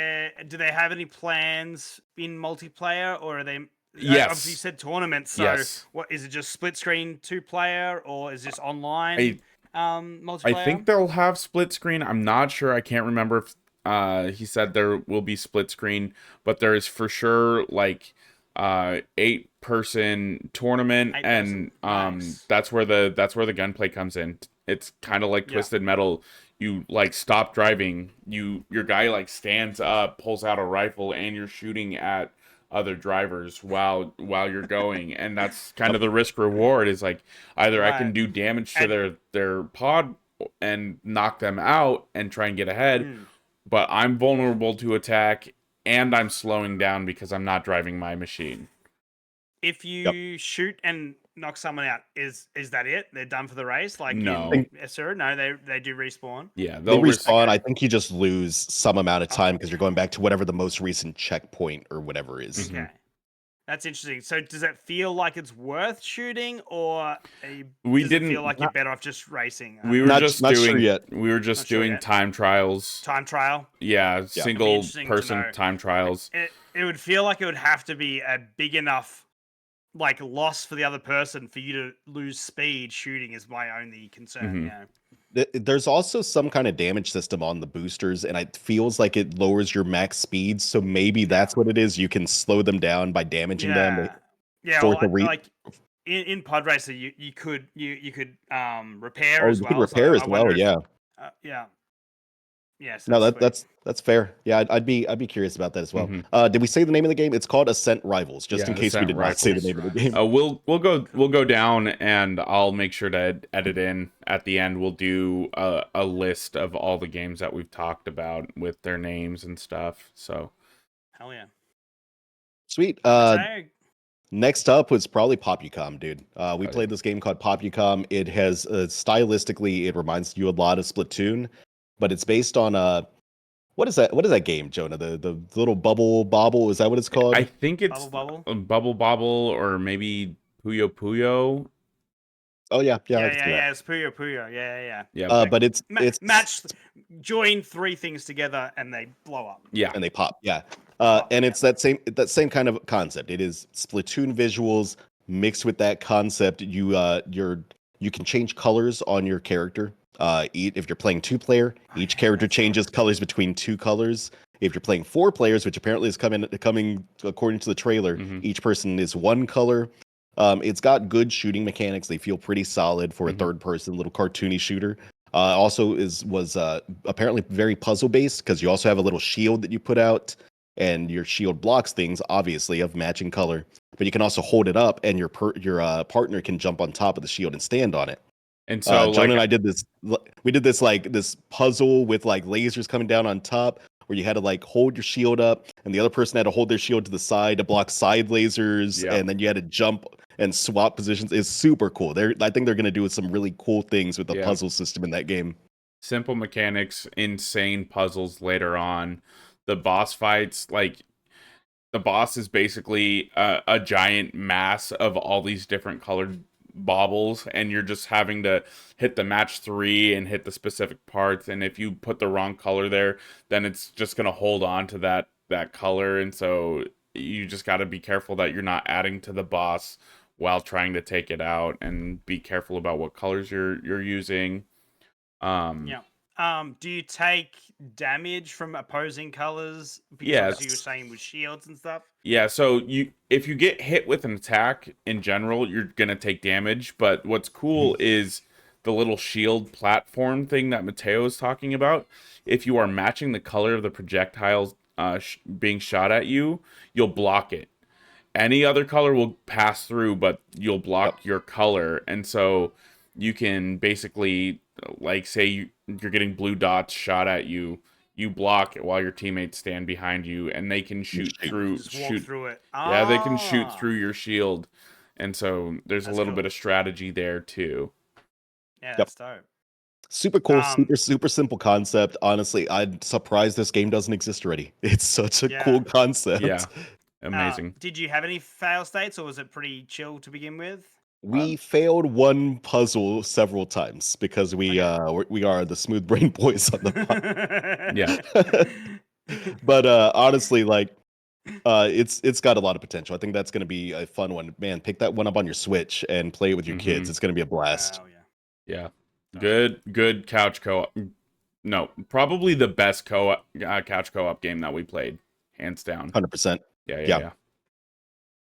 they have any plans in multiplayer, or are they? Yes. Obviously, you said tournaments. So, Yes. what is it? Just split screen 2-player, or is this online multiplayer? I think they'll have split screen. I'm not sure. I can't remember if he said there will be split screen, but there is for sure like 8-person tournament, and Nice. that's where the gunplay comes in. It's kind of like Twisted Metal. You like stop driving, your guy like stands up, pulls out a rifle, and you're shooting at other drivers while you're going, and that's kind of the risk reward. Is like either I can do damage to their pod and knock them out and try and get ahead, but I'm vulnerable to attack and I'm slowing down because I'm not driving my machine. If you shoot and knock someone out, is that it? They're done for the race? Like No. yes, sir. No, they do respawn. Yeah, They respawn. Okay. I think you just lose some amount of time because you're going back to whatever the most recent checkpoint or whatever is. Okay. That's interesting. So does it feel like it's worth shooting, or does it feel like you're better off just racing? We were Not just sure yet. We were just doing time trials. Time trial? Yeah, single Interesting to person know. time trials. It would feel like it would have to be a big enough like loss for the other person for you to lose speed shooting is my only concern. There's also some kind of damage system on the boosters, and it feels like it lowers your max speed. So maybe that's what it is. You can slow them down by damaging them. Yeah, Force well, a re- like in Pod Racer, you could repair as you well. can repair so as well. Yeah. Yeah. Yes. No, that's fair. Yeah, I'd be curious about that as well. Did we say the name of the game? It's called Ascent Rivals. Just in case we did not say the name of the game. We'll go down, and I'll make sure to edit in at the end. We'll do a list of all the games that we've talked about with their names and stuff. So, hell yeah, sweet. Next up was probably Popucom, dude. We played this game called Popucom. It has stylistically, it reminds you a lot of Splatoon, but it's based on What is that? What is that game, Jonah? The little bubble bobble, is that what it's called? I think it's Bubble. Bubble Bobble or maybe Puyo Puyo. Oh yeah, I Yeah, can yeah, see that. yeah. It's Puyo Puyo. Yeah. Yeah, Like But it's match, join 3 things together and they blow up. yeah, and they pop. Yeah. Pop, And yeah. it's that same kind of concept. It is Splatoon visuals mixed with that concept. You can change colors on your character. If you're playing 2-player, each character changes colors between 2 colors. If you're playing 4 players, which apparently is coming according to the trailer, each person is 1 color. It's got good shooting mechanics. They feel pretty solid for a third person little cartoony shooter. Also was apparently very puzzle based because you also have a little shield that you put out, and your shield blocks things, obviously of matching color. But you can also hold it up, and your partner can jump on top of the shield and stand on it. and so Jonah like and I did this. We did this like this puzzle with like lasers coming down on top, where you had to like hold your shield up, and the other person had to hold their shield to the side to block side lasers, Yeah. and then you had to jump and swap positions. It's super cool. I think they're going to do some really cool things with the Yeah. puzzle system in that game. simple mechanics, insane puzzles later on. The boss fights, like the boss is basically a giant mass of all these different colored baubles, and you're just having to hit the match 3 and hit the specific parts. And if you put the wrong color there, then it's just gonna hold on to that color. And so you just got to be careful that you're not adding to the boss while trying to take it out, and be careful about what colors you're using. Yeah. Do you take damage from opposing colors? Because Yes. obviously you were saying with shields and stuff. Yeah, so if you get hit with an attack in general, you're gonna take damage. But what's cool is the little shield platform thing that Mateo is talking about. If you are matching the color of the projectiles being shot at you, you'll block it. Any other color will pass through, but you'll block your color. And so you can basically, like, say you're getting blue dots shot at you, you block it while your teammates stand behind you, and they can shoot through. Just walk through it. Yeah, they can shoot through your shield. And so there's That's a little cool. bit of strategy there too. Yeah, that's dope. Super cool, Um, super simple concept. Honestly, I'm surprised this game doesn't exist already. It's such a Yeah. cool concept. Yeah, amazing. Did you have any fail states, or was it pretty chill to begin with? We failed one puzzle several times because we are the smooth brain boys on the pod. Yeah. But honestly, like it's got a lot of potential. I think that's going to be a fun one. Man, pick that one up on your Switch and play it with your kids. It's going to be a blast. Oh yeah. Yeah. Good couch co-op. No, probably the best couch co-op game that we played, hands down. 100%. Yeah.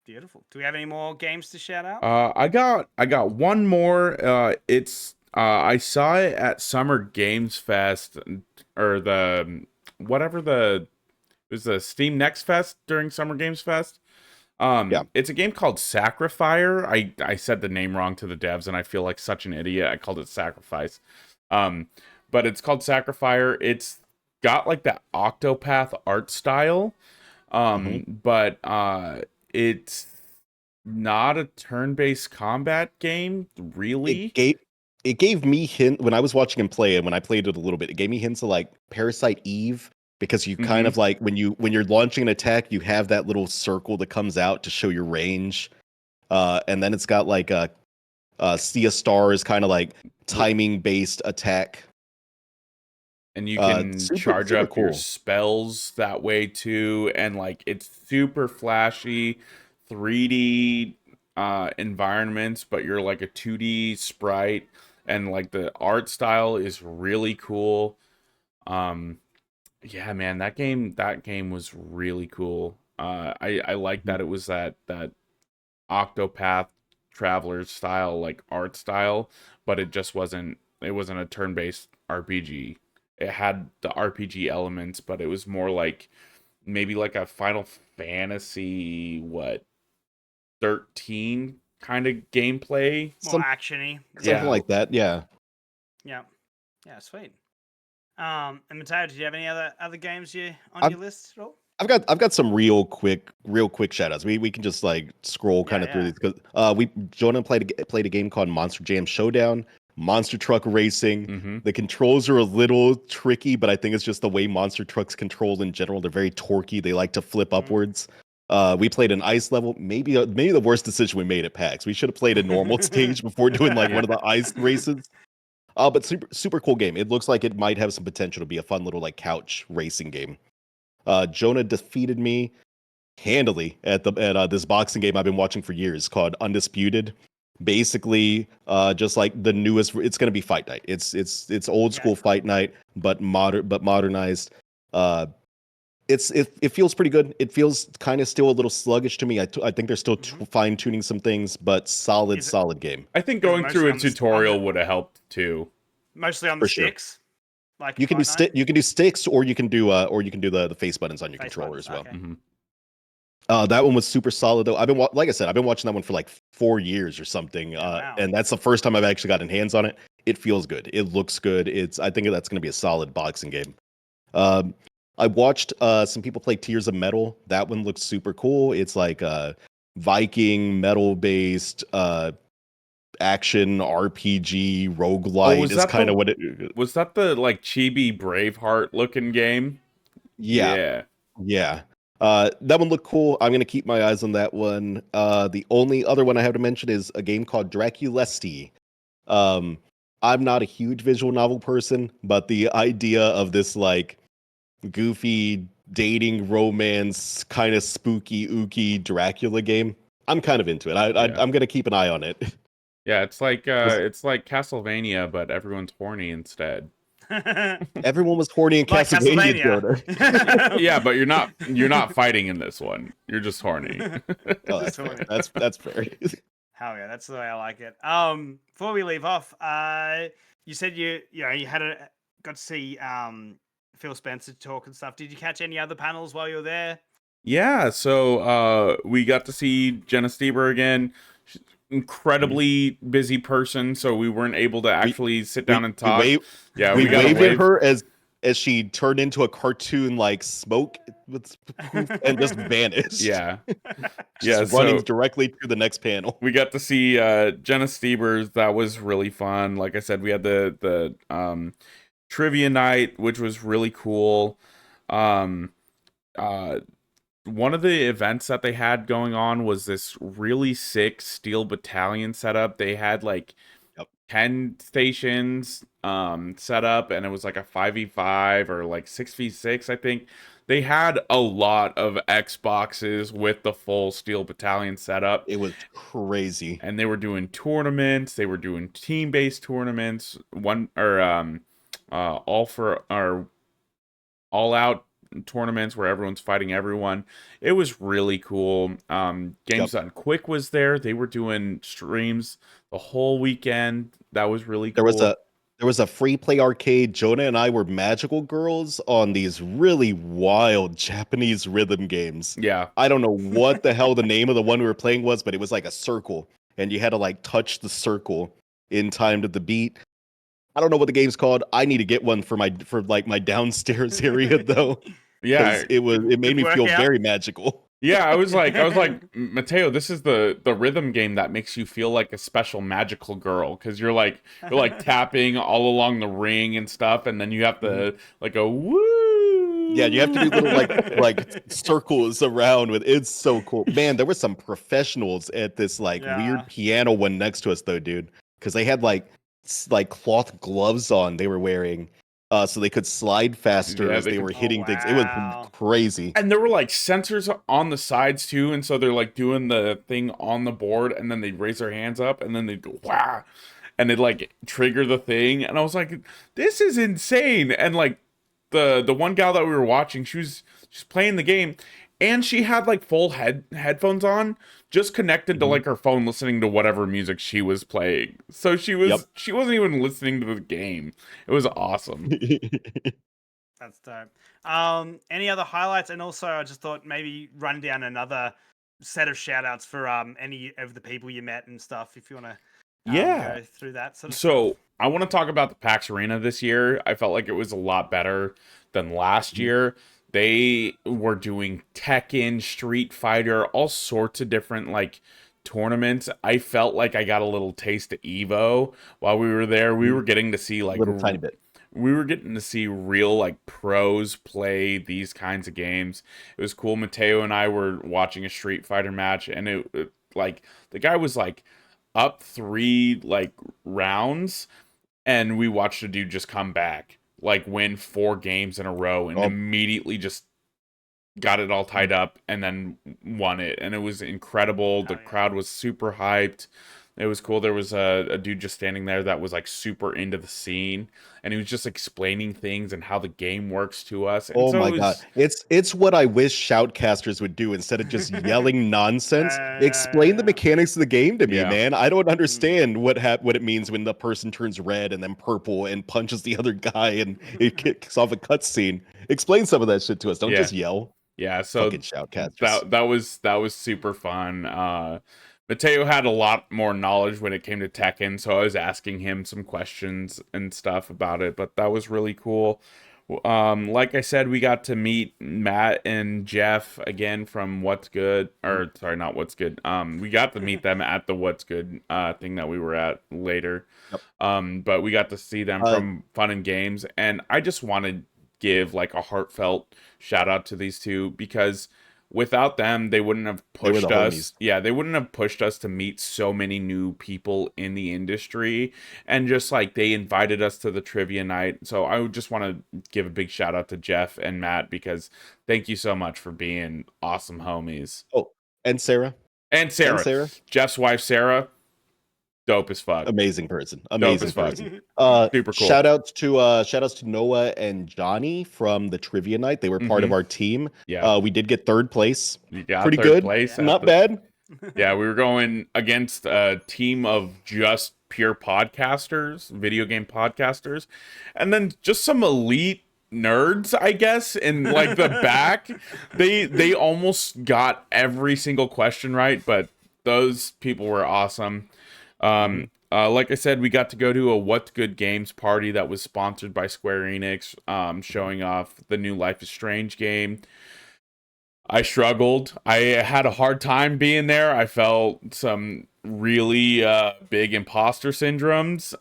Beautiful. Do we have any more games to shout out? I got one more. It's I saw it at Summer Games Fest, or the it was the Steam Next Fest during Summer Games Fest. It's a game called Sacrifier. I said the name wrong to the devs, and I feel like such an idiot. I called it Sacrifice. But it's called Sacrifier. It's got like that Octopath art style. But it's not a turn-based combat game, really. It gave me hint when I was watching him play, and when I played it a little bit, it gave me hints of like Parasite Eve, because you kind of like when you're launching an attack, you have that little circle that comes out to show your range. And then it's got like a Sea of Stars kind of like timing based attack. And you can charge up your cool. spells that way too. And like it's super flashy, 3D environments, but you're like a 2D sprite, and like the art style is really cool. Yeah, man, that game was really cool. I like that it was that Octopath Traveler style, like art style, but it wasn't a turn-based RPG. It had the RPG elements, but it was more like maybe like a Final Fantasy 13 kind of gameplay. More actiony. Something like that, yeah. Yeah, sweet. And Mateo, did you have any other games on your list at all? I've got some real quick shout outs. We can just like scroll kind of through these, because Jonah played a game called Monster Jam Showdown. monster truck racing. Mm-hmm. The controls are a little tricky, but I think it's just the way monster trucks control in general. They're very torquey. They like to flip upwards. We played an ice level. Maybe the worst decision we made at PAX. We should have played a normal stage before doing like one of the ice races. But super cool game. It looks like it might have some potential to be a fun little like couch racing game. Jonah defeated me handily at this boxing game I've been watching for years called Undisputed. Basically, just like the newest, it's going to be Fight Night. It's old school Fight Night, but modernized. It feels pretty good. It feels kind of still a little sluggish to me. I think they're still fine tuning some things, but solid game. I think going through a tutorial would have helped too. Mostly on the sticks. Like you can do sticks, or you can do the face buttons on your controller as well. Okay. Mm-hmm. That one was super solid though. I've been watching that one for like 4 years or something, wow. and that's the first time I've actually gotten hands on it. It feels good. It looks good. I think that's going to be a solid boxing game. I watched some people play Tears of Metal. That one looks super cool. It's like Viking metal based action RPG roguelite. Is kind of what it was. That the like chibi Braveheart looking game? Yeah. That one looked cool. I'm gonna keep my eyes on that one. The only other one I have to mention is a game called Draculesti. I'm not a huge visual novel person, but the idea of this like goofy dating romance kind of spooky ooky Dracula game, I'm kind of into it. I'm gonna keep an eye on it. Yeah, it's like Castlevania, but everyone's horny instead. Everyone was horny in like Castlevania. Yeah, but you're not fighting in this one. You're just horny. Oh, that's fair. That's fair. Hell yeah, that's the way I like it. Before we leave off, you said you got to see Phil Spencer talk and stuff. Did you catch any other panels while you were there? Yeah, so we got to see Jenna Stieber again. She's an incredibly busy person, so we weren't able to actually sit down and talk. We waved at her as she turned into a cartoon like smoke and just vanished. Yeah. Running directly to the next panel. We got to see Jenna Stieber. That was really fun. Like I said, we had the trivia night, which was really cool. One of the events that they had going on was this really sick Steel Battalion setup. They had like 10 stations set up, and it was like a 5v5 or like 6v6, I think. They had a lot of Xboxes with the full Steel Battalion setup. It was crazy. And they were doing tournaments. They were doing team-based tournaments. All-out tournaments where everyone's fighting everyone. It was really cool. Games Done Quick was there. They were doing streams the whole weekend. That was really cool. There was a free play arcade. Jonah and I were magical girls on these really wild Japanese rhythm games. Yeah. I don't know what the hell the name of the one we were playing was, but it was like a circle, and you had to like touch the circle in time to the beat. I don't know what the game's called. I need to get one for my downstairs area though. Yeah, it made me feel very magical. Yeah, I was like, Mateo, this is the rhythm game that makes you feel like a special magical girl, because you're like tapping all along the ring and stuff, and then you have to like a woo. Yeah, you have to do little like circles around with. It's so cool, man. There were some professionals at this weird piano one next to us though, dude, because they had like cloth gloves on they were wearing. So they could slide faster as they were hitting things. It was crazy. And there were like sensors on the sides too, and so they're like doing the thing on the board, and then they raise their hands up, and then they go wow, and it like trigger the thing. And I was like, this is insane. And like the one gal that we were watching, she's playing the game, and she had like full headphones on, just connected to like her phone, listening to whatever music she was playing. So she wasn't even listening to the game. It was awesome. That's dope. Any other highlights? And also, I just thought maybe run down another set of shout outs for any of the people you met and stuff, if you want to go through that sort of stuff. I want to talk about the PAX Arena this year. I felt like it was a lot better than last year. They were doing Tekken, Street Fighter, all sorts of different like tournaments, I felt like I got a little taste of Evo while we were there. We were getting to see like little tiny bit. we were getting to see real like pros play these kinds of games. It was cool. Mateo and I were watching a Street Fighter match, and like the guy was like up 3 like rounds, and we watched a dude just come back, like win 4 games in a row, and immediately just got it all tied up and then won it. And it was incredible. The crowd was super hyped. It was cool. There was a dude just standing there that was like super into the scene, and he was just explaining things and how the game works to us. And Oh so my it god. was, It's what I wish shoutcasters would do instead of just yelling nonsense. Explain the mechanics of the game to me, Yeah. man. I don't understand what it means when the person turns red and then purple and punches the other guy and it kicks off a cutscene. Explain some of that shit to us. Don't Yeah. just yell. yeah. So Fucking shoutcasters. that was super fun. Mateo had a lot more knowledge when it came to Tekken, so I was asking him some questions and stuff about it, but that was really cool. Like I said, we got to meet Matt and Jeff again from What's Good, or sorry, not What's Good. We got to meet them at the What's Good thing that we were at later. Yep. But we got to see them from Fun and Games, and I just want to give like a heartfelt shout out to these two, because without them, they wouldn't have pushed us. homies. Yeah, they wouldn't have pushed us to meet so many new people in the industry. And just like they invited us to the trivia night. So I would just want to give a big shout out to Jeff and Matt, because thank you so much for being awesome homies. Oh, and Sarah. And Sarah. Jeff's wife, Sarah. Dope as fuck. Amazing person. Dope Amazing as fuck. person. Super cool. Shout outs to Noah and Johnny from the trivia night. They were part of our team. Yeah. We did get 3rd place. You got pretty third good. place. Not bad. Yeah, we were going against a team of just pure podcasters, video game podcasters, and then just some elite nerds, I guess, in like the back. They almost got every single question right, but those people were awesome. Like I said, we got to go to a What's Good Games party that was sponsored by Square Enix, showing off the new Life is Strange game. I struggled. I had a hard time being there. I felt some really big imposter syndromes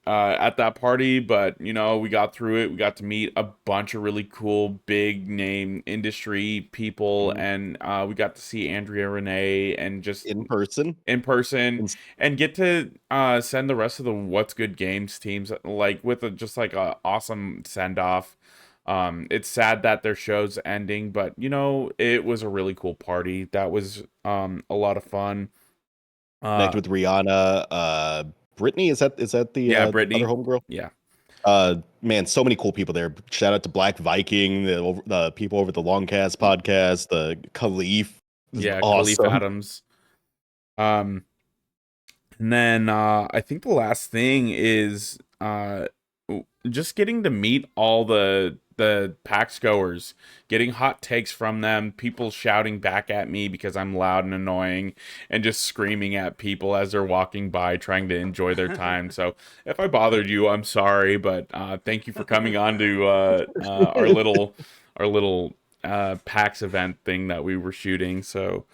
at that party, but you know, we got through it. We got to meet a bunch of really cool big name industry people, and we got to see Andrea Renee and just in person and get to send the rest of the What's Good Games teams like with just like a awesome send off. It's sad that their show's ending, but you know, it was a really cool party. That was a lot of fun. Connect with Rihanna. Brittany, is that the Brittany. other homegirl? Yeah. Man, so many cool people there. Shout out to Black Viking, the people over the Longcast podcast, the Khalif. Yeah, awesome. Khalif Adams. And then I think the last thing is just getting to meet all the PAX goers, getting hot takes from them, people shouting back at me because I'm loud and annoying, and just screaming at people as they're walking by trying to enjoy their time. So if I bothered you, I'm sorry, but thank you for coming on to our little PAX event thing that we were shooting. So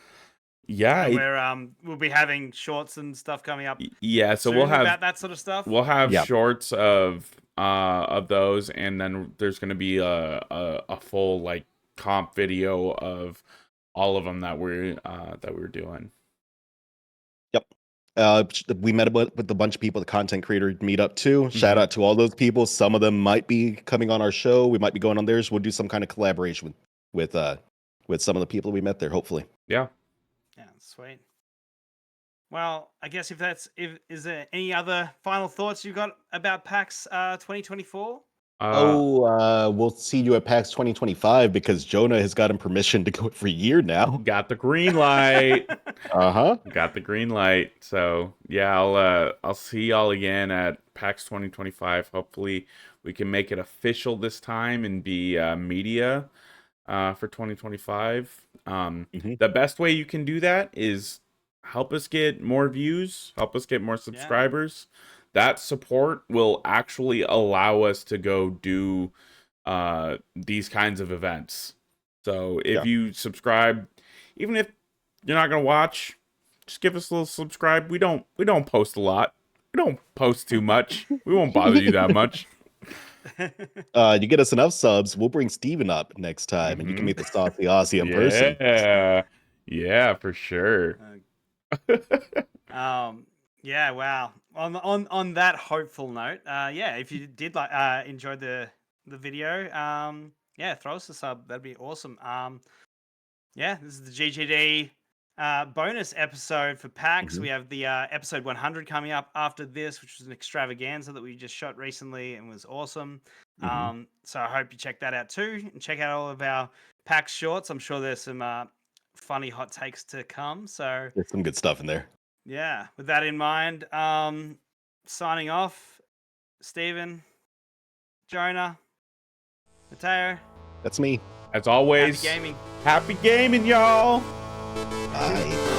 yeah, and we'll be having shorts and stuff coming up. Yeah, so soon we'll have about that sort of stuff. We'll have shorts of those, and then there's going to be a full like comp video of all of them that we're doing. Yep. We met with a bunch of people at the content creator meetup too. Shout out to all those people. Some of them might be coming on our show. We might be going on theirs. We'll do some kind of collaboration with some of the people we met there, hopefully. Yeah, sweet. Well, I guess is there any other final thoughts you've got about PAX 2024? We'll see you at PAX 2025 because Jonah has gotten permission to go every year now. Got the green light. Got the green light. So yeah, I'll see y'all again at PAX 2025. Hopefully we can make it official this time and be media for 2025. The best way you can do that is help us get more views, help us get more subscribers. That support will actually allow us to go do these kinds of events. So if you subscribe, even if you're not going to watch, just give us a little subscribe. We don't post a lot. We don't post too much. We won't bother you that much. You get us enough subs, we'll bring Steven up next time, and you can meet the Saucy Aussie in person. Yeah, for sure. Yeah, wow. On that hopeful note, yeah, if you did like enjoy the video, yeah, throw us a sub. That'd be awesome. Yeah, this is the GGD bonus episode for PAX. We have the episode 100 coming up after this, which was an extravaganza that we just shot recently and was awesome. So I hope you check that out too, and check out all of our PAX shorts. I'm sure there's some funny hot takes to come. So There's some good stuff in there. yeah, with that in mind, signing off, Steven, Jonah, Mateo. That's me. As always, Happy gaming. happy gaming, y'all. Bye.